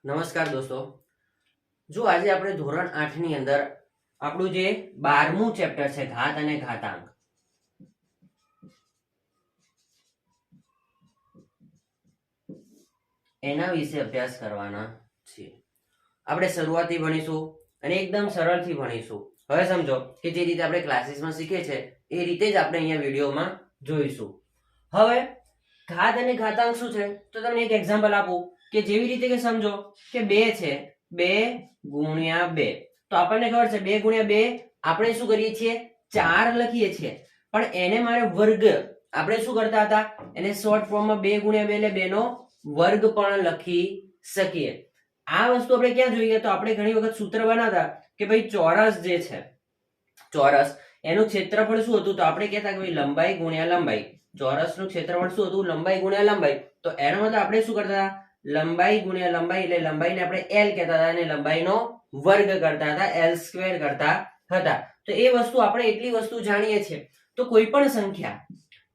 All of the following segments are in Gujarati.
નમસ્કાર દોસ્તો, જો આજે આપણે ધોરણ 8 ની અંદર આપણું જે 12મું ચેપ્ટર છે ઘાત અને ઘાતાંક, એના વિશે અભ્યાસ કરવાના છીએ. આપણે શરૂઆતથી ભણીશું અને એકદમ સરળથી ભણીશું. હવે સમજો કે જે રીતે આપણે ક્લાસીસમાં શીખીએ છે એ રીતે જ આપણે અહીંયા વિડીયોમાં જોઈશું. હવે ઘાત અને ઘાતાંક શું છે તો તમને એક એક્ઝામ્પલ આપું કે જેવી રીતે કે સમજો કે 2 છે, 2 ગુણ્યા 2. તો આપણને ખબર છે 2 ગુણ્યા 2 આપણે શું કરીએ છીએ 4 લખીએ છીએ, પણ એને મારે વર્ગ, આપણે શું કરતા હતા એને શોર્ટ ફોર્મમાં 2 ગુણ્યા 2 એટલે 2 નો વર્ગ પણ લખી શકીએ. આ વસ્તુ આપણે ક્યાં જોઈએ તો આપણે ઘણી વખત સૂત્ર બનાવતા કે ભાઈ ચોરસ જે છે, ચોરસ એનું ક્ષેત્રફળ શું હતું તો આપણે કહેતા કે ભાઈ લંબાઈ ગુણ્યા લંબાઈ. ચોરસનું ક્ષેત્રફળ શું હતું લંબાઈ ગુણ્યા લંબાઈ. તો એનો મતલબ આપણે શું કરતા હતા લંબાઈ ગુણ્યા લંબાઈ એટલે લંબાઈને આપણે l કહેતા હતા અને લંબાઈનો વર્ગ કરતા હતા, l² કરતા હતા. તો એ વસ્તુ આપણે એટલી વસ્તુ જાણીએ છીએ. તો કોઈ પણ સંખ્યા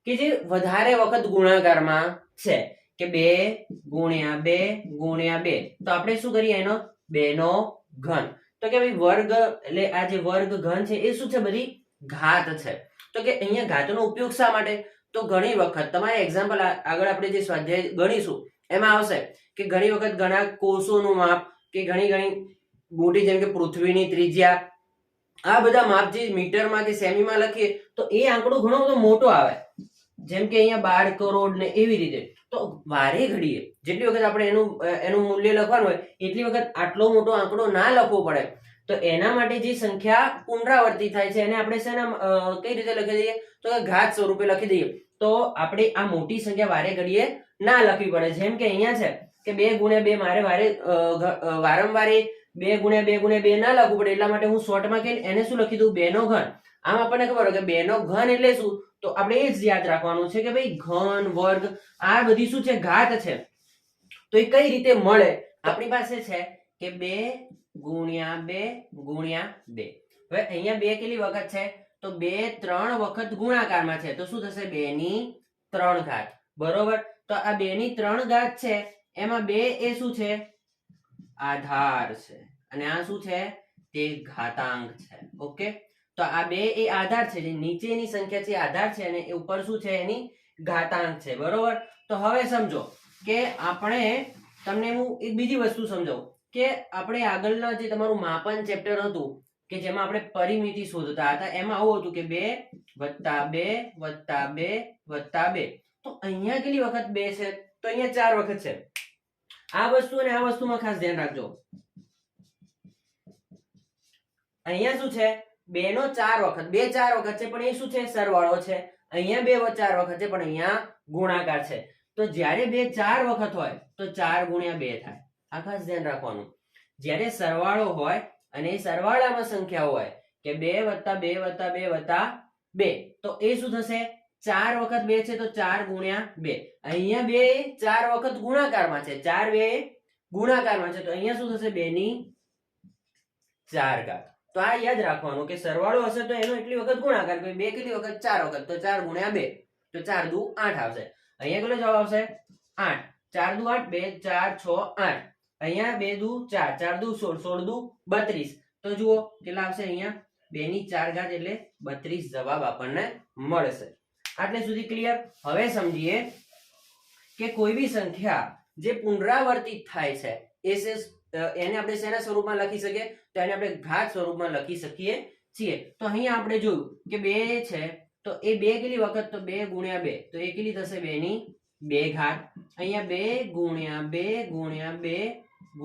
કે જે વધારે વખત ગુણાકારમાં છે કે 2 ગુણ્યા 2 ગુણ્યા 2 તો આપણે શું કરીએ એનો 2 નો ઘન. તો કે ભાઈ વર્ગ એટલે આ જે વર્ગ ઘન છે એ શું છે બધી ઘાત છે. તો કે અહીંયા ઘાતનો ઉપયોગ શા માટે તો ઘણી વખત તમારે એક્ઝામ્પલ આગળ આપણે જે સ્વાધ્યાય ગણીશું એમાં આવશે કે ઘણી વખત ઘણા કોષોનું માપ કે ઘણી મોટી જેમ કે પૃથ્વીની ત્રિજ્યા, આ બધા માપ જે મીટરમાં કે સેમીમાં લખીએ તો એ આંકડો ઘણો બધો મોટો આવે, જેમ કે અહીંયા 12 કરોડ ને એવી રીતે. તો વારે ઘડીએ જેટલી વખત આપણે એનું મૂલ્ય લખવાનું હોય એટલી વખત આટલો મોટો આંકડો ના લખવો પડે. તો એના માટે જે સંખ્યા પુનરાવર્તિત થાય છે એને આપણે શેના કઈ રીતે લખી દઈએ તો ઘાત સ્વરૂપે લખી દઈએ. તો આપણે આ મોટી સંખ્યા વારે ઘડીએ ના લખવી પડે. જેમ કે અહીંયા છે કે 2 ગુણ્યા 2 મારે વારંવાર 2 ગુણ્યા 2 ગુણ્યા 2 ના લખવું પડે એટલા માટે હું શોર્ટમાં કે એને શું લખી દઉં 2 નો ઘન. આમ આપણને ખબર હોય કે 2 નો ઘન એટલે શું તો આપણે એ જ યાદ રાખવાનું છે કે ભાઈ ઘન વર્ગ આ બધી શું છે ઘાત છે. તો એ કઈ રીતે મળે આપણી પાસે છે કે 2 ગુણ્યા 2 ગુણ્યા 2. હવે અહીંયા 2 કેટલી વખત છે તો 2 3 વખત ગુણાકારમાં છે તો શું થશે 2 ની 3 ઘાત. બરોબર. તો આ 2 ની 3 ઘાત છે એમાં 2 એ શું છે આધાર છે અને આ શું છે તે ઘાતાંક છે. ઓકે. તો આ 2 એ આધાર છે, જે નીચેની સંખ્યા છે આધાર છે અને એ ઉપર શું છે એની ઘાતાંક છે. બરોબર. તો હવે સમજો કે આપણે તમને હું એક બીજી વસ્તુ સમજાવું કે આપણે આગળના જે તમારું માપન ચેપ્ટર હતું કે જેમાં આપણે પરિમિતિ શોધતા હતા એમાં આવું હતું કે 2 + 2 + 2 + 2. તો અહીંયા કેટલી વખત 2 છે તો અહીંયા 4 વખત છે. આ વસ્તુ અને આ વસ્તુમાં ખાસ ધ્યાન રાખજો. અહીંયા શું છે 2 નો 4 વખત, 2 4 વખત છે પણ એ શું છે સરવાળો છે. અહીંયા 2 4 વખત છે પણ અહીંયા ગુણાકાર છે. તો જ્યારે 2 4 વખત હોય તો 4 ગુણ્યા 2 થાય. આ ખાસ ધ્યાન રાખવાનું. જ્યારે સરવાળો હોય અને એ સરવાળામાં સંખ્યા હોય કે 2 + 2 + 2 + 2 તો એ શું થશે 4 વખત 2 છે તો 4 ગુણ્યા 2. અહીંયા 2 4 વખત ગુણાકારમાં છે, 4 2 ગુણાકારમાં છે તો અહીંયા શું થશે 2 ની 4 ઘાત. તો આ યાદ રાખવાનું કે સરવાળો હશે તો એનો એટલી વખત ગુણાકાર, 2 કેટલી વખત 4 વખત તો 4 ગુણ્યા 2 તો 4 દુ 8 આવશે. અહીંયા કેટલો જવાબ આવશે 8. 4 દુ 8, 2 4 6 8. અહીંયા 2 દુ 4, 4 દુ 16, 16 દુ 32. તો જુઓ કેટલા આવશે અહીંયા 2 ની 4 ઘાત એટલે 32 જવાબ આપણને મળશે. આટલે સુધી ક્લિયર. હવે સમજીએ કે કોઈ બી સંખ્યા જે પુનરાવર્તિત થાય છે એને આપણે શેના સ્વરૂપમાં લખી શકીએ તો એને આપણે ઘાત સ્વરૂપમાં લખી શકીએ છીએ. તો અહીંયા આપણે જોયું કે 2 છે તો એ 2 કેટલી વખત તો 2 ગુણ્યા 2 તો એ કેટલી થશે 2 ની 2 ઘાત. અહીંયા 2 ગુણ્યા 2 ગુણ્યા 2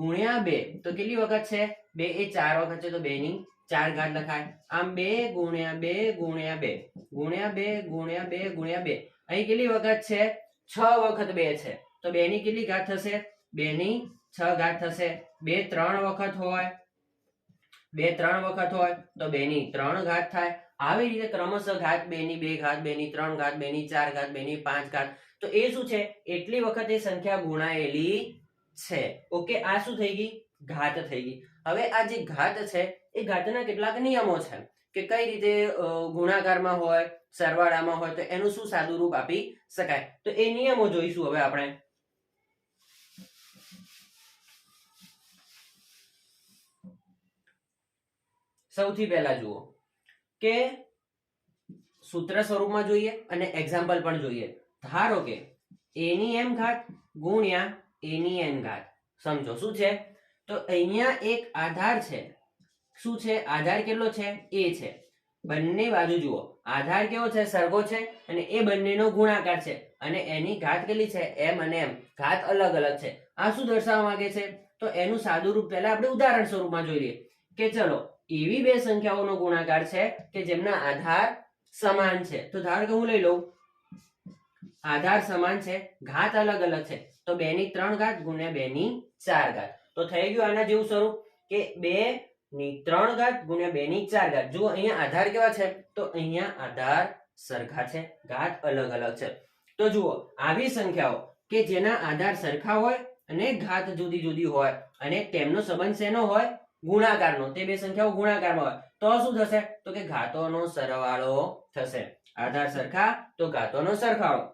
ગુણ્યા 2 તો કેટલી વખત છે 2 એ 4 વખત છે તો 2 ની 4 ઘાત લખાય. આમ 2 ગુણ્યા 2 ગુણ્યા 2 ગુણ્યા 2 ગુણ્યા 2 ગુણ્યા 2 અહીં કેટલી વખત છે 6 વખત 2 છે તો 2 ની કેટલી ઘાત થશે 2 ની 6 ઘાત થશે. 2 3 વખત હોય, 2 3 વખત હોય તો 2 ની 3 ઘાત થાય. આવી રીતે ક્રમશઃ ઘાત 2 ની 2 ઘાત, 2 ની 3 ઘાત, 2 ની 4 ઘાત, 2 ની 5 ઘાત. તો એ શું છે એટલી વખત એ સંખ્યા ગુણાયેલી છે. ઓકે. આ શું થઈ ગઈ ઘાત થઈ ગઈ. હવે આ જે ઘાત છે એ ઘાતના કેટલાક નિયમો છે કે કઈ રીતે ગુણાકારમાં હોય, સરવાળામાં હોય તો એનું શું સાદું રૂપ આપી શકાય. તો એ નિયમો જોઈશું હવે આપણે. સૌથી પહેલા જુઓ કે સૂત્ર સ્વરૂપમાં જોઈએ અને એક્ઝામ્પલ પણ જોઈએ. ધારો કે a ની m ઘાત ગુણ્યા a ની n ઘાત. સમજો શું છે, તો અહીંયા એક આધાર છે. શું છે? આધાર કેટલો છે? a છે. બંને બાજુ જુઓ, આધાર કેવો છે? સરખો છે. અને એ બંનેનો ગુણાકાર છે. અને એની ઘાત કેટલી છે? m અને m. ઘાત અલગ અલગ છે. આ શું દર્શાવવા માંગે છે? તો એનું સાદું રૂપ પહેલા આપણે ઉદાહરણ સ્વરૂપમાં જોઈ લઈએ કે ચલો એવી બે સંખ્યાઓનો ગુણાકાર છે કે જેમના આધાર સમાન છે. તો ધારો કે હું લઈ લઉં, આધાર સમાન છે, ઘાત અલગ અલગ છે. તો 2 ની 3 ઘાત ગુણ્યા 2 ની 4 ઘાત. તો થઈ ગયું આના જેવું સ્વરૂપ કે 2 ની 3 ઘાત ગુણ્યા 2 ની 4 ઘાત. જુઓ અહીંયા આધાર કેવા છે? તો અહીંયા આધાર સરખા છે, ઘાત અલગ અલગ છે. તો જુઓ આવી સંખ્યાઓ કે જેના આધાર સરખા હોય અને ઘાત જુદી જુદી હોય અને તેમનો સંબંધ શેનો હોય? ગુણાકારનો. તે બે સંખ્યાઓ ગુણાકારમાં હોય તો શું થશે? તો કે ઘાતોનો સરવાળો થશે. આધાર સરખા તો ઘાતોનો સરખાળો,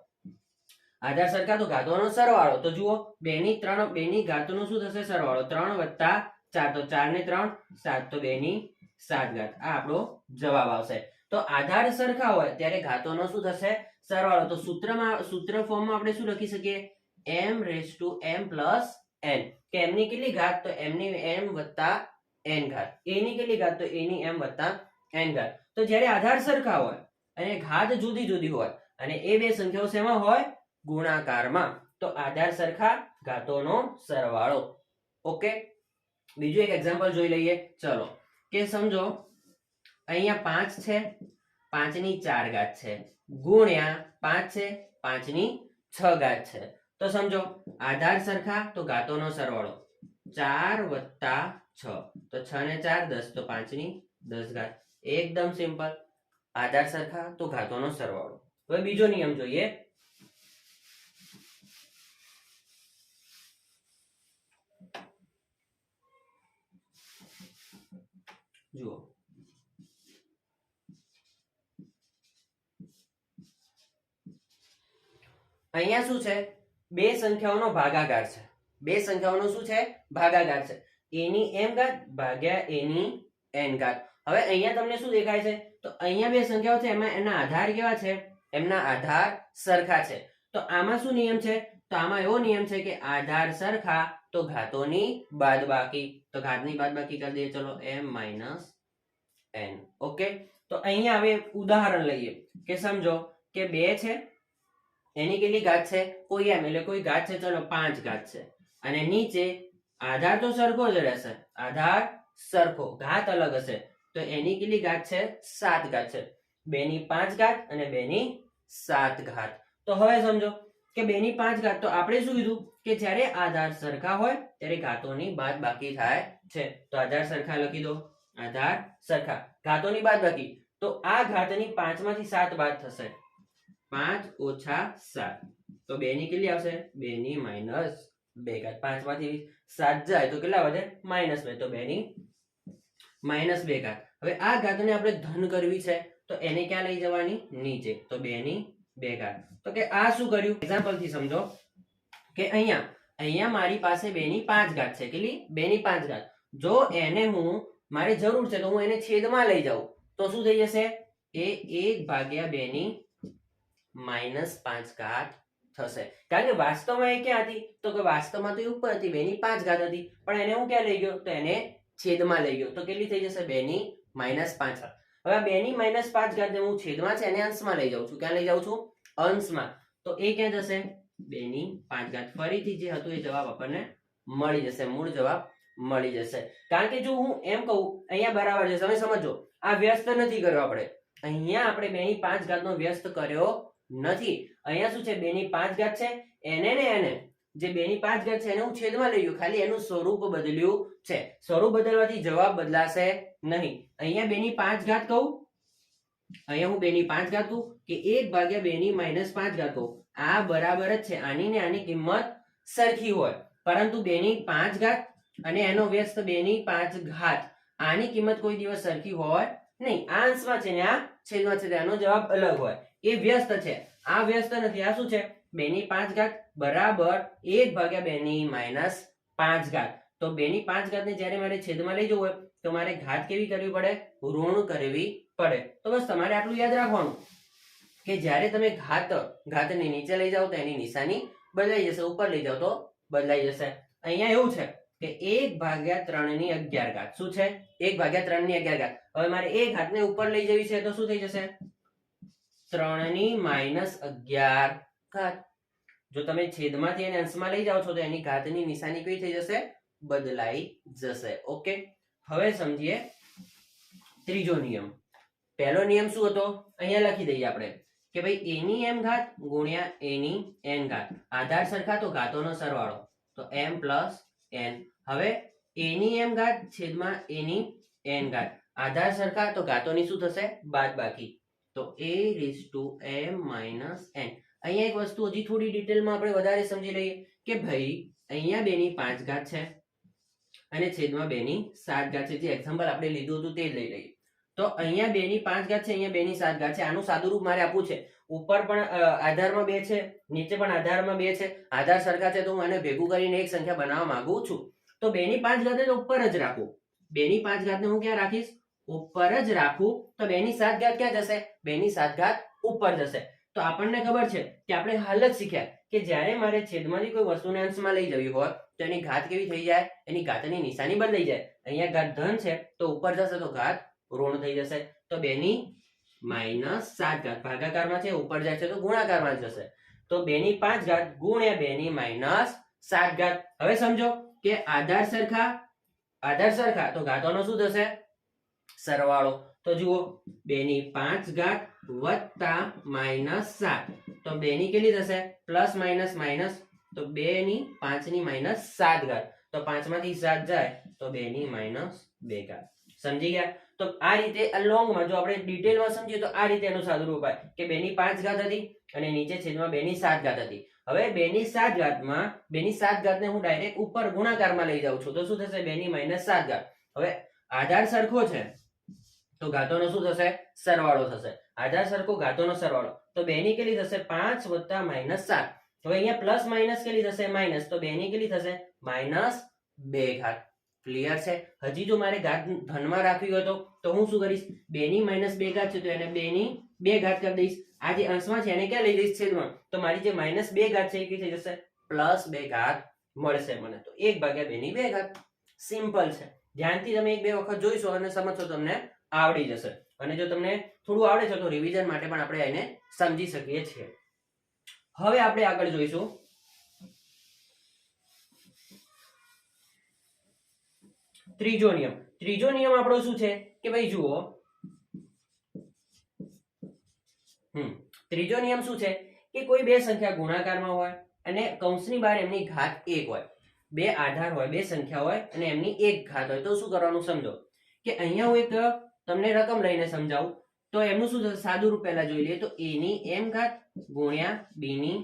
આધાર સરખા તો ઘાતોનો સરવાળો. તો જુઓ 2 ની 3, 2 ની ઘાતનો શું થશે? સરવાળો. 3 વત્તા 4, તો 4 ને 3 7, તો 2 ની 7 ઘાત. આ આપણો જવાબ આવશે. તો આધાર સરખા હોય ત્યારે ઘાતોનો શું થશે? સરવાળો. તો સૂત્ર ફોર્મમાં આપણે શું લખી શકીએ? m raise to m plus n. કે m ની કેટલી ઘાત? તો m ની m વત્તા n ઘાત. a ની કેટલી ઘાત? તો a ની m વત્તા n ઘાત. તો જ્યારે આધાર સરખા હોય અને ઘાત જુદી જુદી હોય અને એ બે સંખ્યાઓ શેમાં હોય? ગુણાકારમાં. તો આધાર સરખા, ઘાતોનો સરવાળો. ઓકે, બીજું એક એક્ઝામ્પલ જોઈ લઈએ. ચલો કે સમજો અહીંયા 5 છે, 5 ની 4 ઘાત છે ગુણ્યા 5 છે, 5 ની 6 ઘાત છે. તો સમજો આધાર સરખા તો ઘાતોનો સરવાળો 4 વત્તા 6, તો 6 ને 4 10, તો 5 ની 10 ઘાત. એકદમ સિમ્પલ. આધાર સરખા તો ઘાતોનો સરવાળો. હવે બીજો નિયમ જોઈએ. જુઓ અહીંયા શું છે? બે સંખ્યાઓનો ભાગાકાર છે. બે સંખ્યાઓનો શું છે? ભાગાકાર છે. a ની m ઘાત ભાગ્યા a ની n ઘાત. હવે અહીંયા તમને શું દેખાય છે? તો અહીંયા બે સંખ્યાઓ છે, એમાં એના આધાર કેવા છે? એમના આધાર સરખા છે. તો આમાં શું નિયમ છે? તો આમાં એવો નિયમ છે કે આધાર સરખા તો ઘાતોની બાદબાકી. તો ઘાતની બાદબાકી કરી દઈએ. ચલો m માઇનસ n. ઓકે, તો અહીંયા હવે ઉદાહરણ લઈએ કે સમજો કે 2 છે, એની કેટલી ઘાત છે? કોઈ m એટલે કોઈ ઘાત છે. ચલો 5 ઘાત છે. અને નીચે આધાર તો સરખો જ રહેશે, આધાર સરખો, ઘાત અલગ હશે. તો એની કેટલી ઘાત છે? 7 ઘાત છે. 2 ની 5 ઘાત અને 2 ની 7 ઘાત. તો હવે સમજો કે 2 ની 5 ઘાત, તો આપણે શું કીધું કે જ્યારે આધાર સરખા હોય ત્યારે ઘાતોની બાદબાકી થાય છે. તો આધાર સરખા લખી દો. આધાર સરખા, ઘાતોની બાદબાકી. તો આ ઘાતની 5 માંથી 7 બાદ થશે. 5 ઓછા 7, તો 2 ની કેટલી આવશે? 2 ની માઇનસ 2 ઘાત. 5 માંથી 7 જાય તો કેટલા વધે? -2, તો 2 ની માઇનસ 2 ઘાત. હવે આ ઘાતને આપણે ધન કરવી છે તો એને ક્યાં લઈ જવાની? નીચે. તો 2 ની 2 ઘાત. તો કે આ શું કર્યું? એક્ઝામ્પલ થી સમજો કે અહીંયા મારી પાસે 2 ની 5 ઘાત છે. કેટલી? 2 ની 5 ઘાત. જો એને હું મારે જરૂર છે તો હું એને છેદમાં લઈ જાઉં તો શું થઈ જશે? એ 1/2 ની -5 ઘાત થશે. કારણ કે વાસ્તવમાં એ ક્યાં હતી? તો કે વાસ્તવમાં તો એ ઉપર હતી, 2 ની 5 ઘાત હતી, પણ એને હું ક્યાં લઈ ગયો? તો એને છેદમાં લઈ ગયો. તો કેટલી થઈ જશે? 2 ની -5 ઘાત. હવે 2 ની -5 ઘાત ને હું છેદમાં છે એને અંશમાં લઈ જાઉં છું. ક્યાં લઈ જાઉં છું? અંશમાં. તો એ ક્યાં જશે? 2 ની 5 ઘાત. ફરીથી જે હતું એ જવાબ આપણને મળી જશે, મૂળ જવાબ મળી જશે. કારણ કે જો હું એમ કહું અહીંયા બરાબર છે, તમે સમજો આ વ્યસ્ત નથી કર્યો આપણે. અહીંયા આપણે 2 ની 5 ઘાત નો વ્યસ્ત કર્યો નથી. અહીંયા શું છે? 2 ની 5 ઘાત છે, એને ને એને જે 2 ની 5 ઘાત છે એને હું છેદમાં લઈ ગયો, ખાલી એનું સ્વરૂપ બદલ્યું છે. સ્વરૂપ બદલવાથી જવાબ બદલાશે નહીં. અહીંયા 2 ની 5 ઘાત કહું, અહીંયા હું 2 ની 5 ઘાત કહું કે 1/2 ની -5 ઘાત કહું, આ બરાબર જ છે. આની ને આની કિંમત સરખી હોય, પરંતુ 2 ની 5 ઘાત અને એનો વ્યસ્ત 2 ની 5 ઘાત, આની કિંમત કોઈ દિવસ સરખી હોય નહીં. આ અંશમાં છે ને આ છેદમાં છે, એનો જવાબ અલગ હોય. એ વ્યસ્ત છે, આ વ્યસ્ત નથી. આ શું છે? 2 ની 5 ઘાત બરાબર 1/2 ની -5 ઘાત. તો 2 ની 5 ઘાતને જ્યારે મારે છેદમાં લઈ જવું હોય તો મારે ઘાત કેવી કરવી પડે? ઋણ કરવી પડે. તો બસ તમારે આટલું યાદ રાખવાનું કે જ્યારે તમે ઘાતને નીચે લઈ જાઓ તો એની નિશાની બદલાઈ જશે, ઉપર લઈ જાઓ તો બદલાઈ જશે. અહીંયા એવું છે કે 1/3 ની 11 ઘાત. શું છે? 1/3 ની 11 ઘાત. હવે મારે એ ઘાતને ઉપર લઈ જવી છે તો શું થઈ જશે? 3 ની -11 ઘાત. જો તમે છેદમાંથી એને અંશમાં લઈ જાઓ છો તો એની ઘાતની નિશાની કઈ થઈ જશે? બદલાઈ જશે. ઓકે, હવે સમજીએ ત્રીજો નિયમ. પહેલો નિયમ શું હતો? અહીંયા લખી દઈએ આપણે કે ભાઈ a ની m ઘાત ગુણ્યા a ની n ઘાત. આધાર સરખા તો ઘાતોનો સરવાળો, તો m પ્લસ n. હવે a ની m ઘાત છેદમાં a ની n ઘાત. આધાર સરખા તો ઘાતોની શું થશે? બાદબાકી, તો a⁻m - n. અહીંયા એક વસ્તુ હજી થોડી ડિટેલમાં આપણે વધારે સમજી લઈએ કે ભાઈ અહીંયા 2 ની 5 ઘાત છે અને છેદમાં 2 ની 7 ઘાત છે. જે એક્ઝામ્પલ આપણે લીધું હતું તે જ લઈ લઈએ. તો અહીંયા 2 ની 5 ઘાત છે, અહીંયા 2 ની 7 ઘાત છે. આનું સાદું રૂપ મારે આપવું છે. ઉપર પણ આધારમાં 2 છે, નીચે પણ આધારમાં 2 છે. આધાર સરખા છે તો હું આને ભેગું કરીને એક સંખ્યા બનાવવા માંગુ છું. તો 2 ની 5 ઘાત ઉપર જ રાખું. 2 ની 5 ઘાતને હું ક્યાં રાખીશ? ઉપર જ રાખું. તો 2 ની 7 ઘાત ક્યાં જશે? 2 ની 7 ઘાત ઉપર જશે. તો આપણને ખબર છે કે આપણે હાલ જ શીખ્યા કે જ્યારે મારે છેદમાંથી કોઈ વસ્તુને અંશમાં લઈ જવી હોય તો એની ઘાત કેવી થઈ જાય? એની ઘાતની નિશાની બદલાઈ જાય. અહીંયા ઘાત ધન છે તો ઉપર જશે તો ઘાત ઋણ થઈ જશે. તો 2 ની -7 ઘાત ભાગાકારમાં છે, ઉપર જાય છે તો ગુણાકારમાં જશે. તો 2 ની 5 ઘાત ગુણ્યા 2 ની -7 ઘાત. હવે સમજો કે આધાર સરખા તો ઘાતોનો શું થશે? સરવાળો. તો જુઓ 2 ની 5 ઘાત વત્તા -7, તો 2 ની કેટલી થશે? પ્લસ માઇનસ, તો 2 ની 5 ની -7 ઘાત. તો 5 માંથી 7 જાય તો 2 ની -2 ઘાત. સમજી ગયા? તો આ રીતે લોંગમાં જો આપણે ડિટેલમાં સમજીએ તો આ રીતે એનું સાદું રૂપ આવે કે 2 ની 5 ઘાત હતી અને નીચે છેદમાં 2 ની 7 ઘાત હતી. હવે 2 ની 7 ઘાતમાં 2 ની 7 ઘાતને હું ડાયરેક્ટ ઉપર ગુણાકારમાં લઈ જાઉં છું તો શું થશે? 2 ની -7 ઘાત. હવે આધાર સરખો છે તો ઘાતોનો શું થશે? સરવાળો થશે. આધાર સરખો ઘાતોનો સરવાળો. તો 2 ની કેટલી થશે? 5 વત્તા -7. હવે અહીંયા પ્લસ માઇનસ કેટલી થશે? માઇનસ. તો 2 ની કેટલી થશે? -2 ઘાત. ક્લિયર છે? હજી જો મારે ઘાત ધનમાં રાખવી હોય તો હું શું કરીશ? 2 ની -2 ઘાત છે તો એને 2 ની 2 ઘાત કરી દઈશ. આ જે અંશમાં છે એને ક્યાં લઈ દઈશ? છેદમાં. તો મારી જે -2 ઘાત છે એ કઈ થઈ જશે? +2 ઘાત મળશે મને. તો 1/2 ની 2 ઘાત. સિમ્પલ છે. ધ્યાનથી તમે 1-2 વખત જોઈશો અને સમજશો તમને આવડી જશે. અને જો તમને થોડું આવડે છે તો રિવિઝન માટે પણ આપણે એને સમજી શકીએ છીએ. હવે આપણે આગળ જોઈશું ત્રીજો નિયમ. ત્રીજો નિયમ આપણો શું છે કે ભાઈ જુઓ, ત્રીજો નિયમ શું છે કે કોઈ બે સંખ્યા ગુણાકારમાં હોય અને કૌંસની બહાર એમની ઘાત 1 હોય. બે આધાર હોય, બે સંખ્યા હોય અને એમની એક ઘાત હોય. તો શું કરવાનું સમજો કે અહીંયા હું એક તમને રકમ લઈને સમજાવું તો એમનું શું થશે? સાદું રૂપ પહેલા જોઈ લઈએ તો a ની m ઘાત ગુણ્યા b ની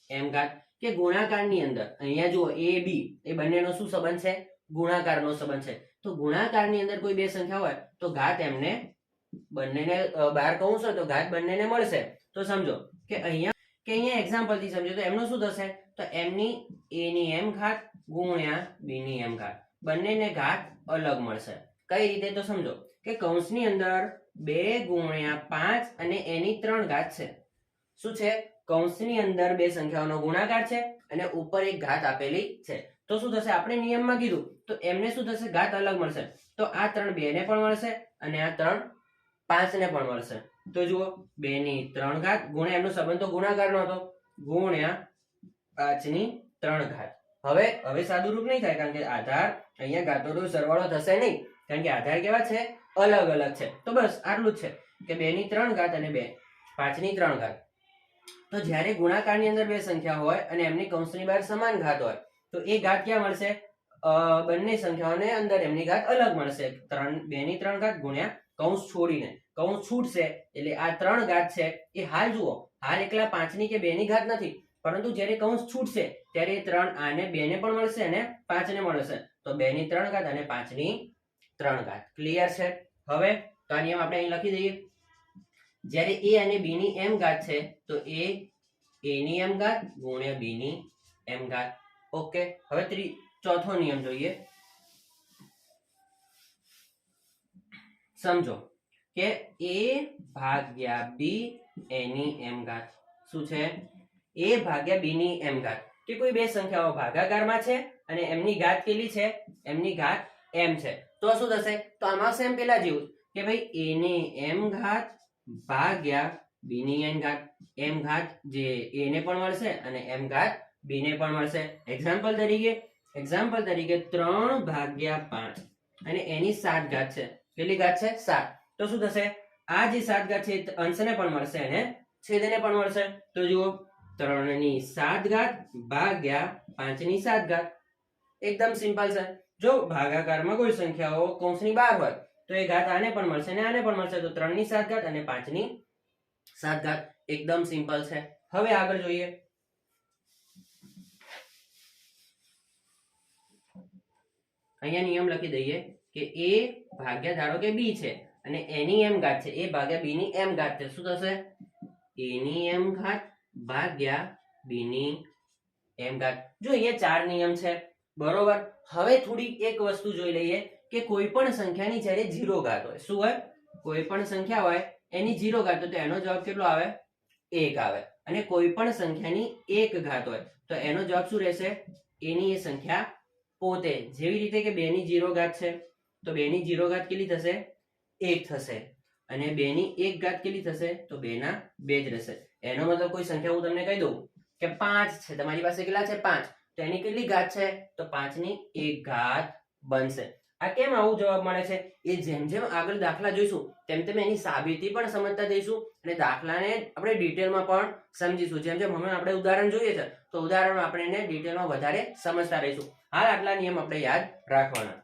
m ઘાત. કે ગુણાકારની અંદર અહીંયા જુઓ a b એ બંનેનો શું સંબંધ છે? ગુણાકારનો સંબંધ છે. તો ગુણાકારની અંદર કોઈ બે સંખ્યા હોય તો ઘાત એમને બંનેને બહાર કૌંસ હોય તો ઘાત બંનેને મળશે. તો સમજો કે અહીંયા એક્ઝામ્પલ થી સમજો તો એમનું શું થશે? તો એમની a ની m ઘાત ગુણ્યા b ની m ઘાત. બંનેને ઘાત અલગ મળશે. કઈ રીતે? તો સમજો કે કૌંસની અંદર 2 ગુણ્યા 5 અને એની 3 ઘાત છે. શું છે? કૌંસની અંદર બે સંખ્યાઓનો ગુણાકાર છે અને ઉપર એક ઘાત આપેલી છે. તો શું થશે? આપણે નિયમમાં કીધું તો એમને શું થશે? ઘાત અલગ મળશે. તો આ 3 2 ને પણ મળશે અને આ 3 5 ને પણ મળશે. તો જુઓ 2 ની 3 ઘાત ગુણ્યા એમનો સંબંધ તો ગુણાકારનો હતો ગુણ્યા 5 ની 3 ઘાત. હવે સાદું રૂપ નહીં થાય કારણ કે આધાર અહીંયા ઘાતોનો સરવાળો થશે નહીં કારણ કે આધાર કેવા છે? અલગ અલગ છે. તો બસ આટલું જ છે કે 2 ની 3 ઘાત અને 5 ની 3 ઘાત. તો જ્યારે ગુણાકારની અંદર બે સંખ્યા હોય અને એમની કૌંસની બહાર સમાન ઘાત હોય તો એ ઘાત ક્યાં મળશે? બંને સંખ્યાઓને અંદર એમની ઘાત અલગ મળશે. 2 ની 3 ઘાત ગુણ્યા કૌંસ છોડીને. કૌંસ છૂટશે એટલે આ 3 ઘાત છે એ હાલ જુઓ હાલ એકલા 5 ની કે 2 ની ઘાત નથી પરંતુ જ્યારે કૌંસ છૂટશે ત્યારે 3 આને 2 ને પણ મળશે અને 5 ને મળશે. તો 2 ની 3 ઘાત અને 5 ની 3 ઘાત. ક્લિયર છે? હવે તો આ નિયમ આપણે અહીં લખી દઈએ. જ્યારે a અને b ની m ઘાત છે તો a ની m ઘાત ગુણ્યા b ની m ઘાત. ઓકે, હવે ચોથો નિયમ જોઈએ સમજો કે a ભાગ્યા b એની m ઘાત શું છે? a ભાગ્યા b ની m ઘાત કે કોઈ બે સંખ્યાઓ ભાગાકારમાં છે અને એમની ઘાત કેટલી છે? એમની ઘાત m છે. તો શું થશે? તો આમાં સેમ પેલા જેવું કે ભાઈ a ની m ઘાત ભાગ્યા b ની n ઘાત. m ઘાત જે a ને પણ મળશે અને m ઘાત b ને પણ મળશે. એક્ઝામ્પલ તરીકે 3 ભાગ્યા 5 અને એની 7 ઘાત છે. કેટલી ઘાત છે? 7. તો શું થશે? આ જે 7 ઘાત છે અંશને પણ મળશે અને છેદને પણ મળશે. તો જુઓ 3 ની 7 ઘાત ભાગ્યા 5 ની 7 ઘાત. એકદમ સિમ્પલ છે. જો ભાગાકારમાં કોઈ સંખ્યાઓ કૌંસની બહાર હોય તો એ ઘાત આને પણ મળશે અને આને પણ મળશે. તો 3 ની 7 ઘાત અને 5 ની 7 ઘાત. એકદમ સિમ્પલ છે. હવે આગળ જોઈએ. અહીંયા નિયમ લખી દઈએ કે a ભાગ્યા ધારો કે b છે અને એની m ઘાત છે. a ભાગ્યા b ની m ઘાત છે. શું થશે? a ની m ઘાત ભાગ્યા b ની m ઘાત. જો અહીંયા 4 નિયમ છે બરોબર. હવે થોડી એક વસ્તુ જોઈ લઈએ કે કોઈ પણ સંખ્યાની જ્યારે 0 ઘાત હોય. શું હોય? કોઈ પણ સંખ્યા હોય એની 0 ઘાત તો એનો જવાબ કેટલો આવે? 1 આવે. અને કોઈ પણ સંખ્યાની 1 ઘાત હોય તો એનો જવાબ શું રહેશે? એની એ સંખ્યા પોતે. જેવી રીતે કે 2 ની 0 ઘાત છે તો 2 ની 0 ઘાત કેટલી થશે? 1 થશે. અને 2 ની 1 ઘાત કેટલી થશે? તો 2 ના 2 જ રહેશે. એનો મતલબ કોઈ સંખ્યા હું તમને કહી દઉં કે 5 છે. તમારી પાસે કેટલા છે? 5. તો એની કેટલી ઘાત છે? તો 5 ની 1 ઘાત બનશે. આ કેમ આવું જવાબ મળે છે? એ જેમ જેમ આગળ દાખલા જોઈશું તેમ તેમ એની સાબિતી પણ સમજતા જઈશું અને દાખલાને આપણે ડિટેલમાં પણ સમજીશું. જેમ જેમ હમણાં આપણે ઉદાહરણ જોઈએ છે તો ઉદાહરણ આપણે એને ડિટેલમાં વધારે સમજતા રહીશું. હાલ આટલા નિયમ આપણે યાદ રાખવાના.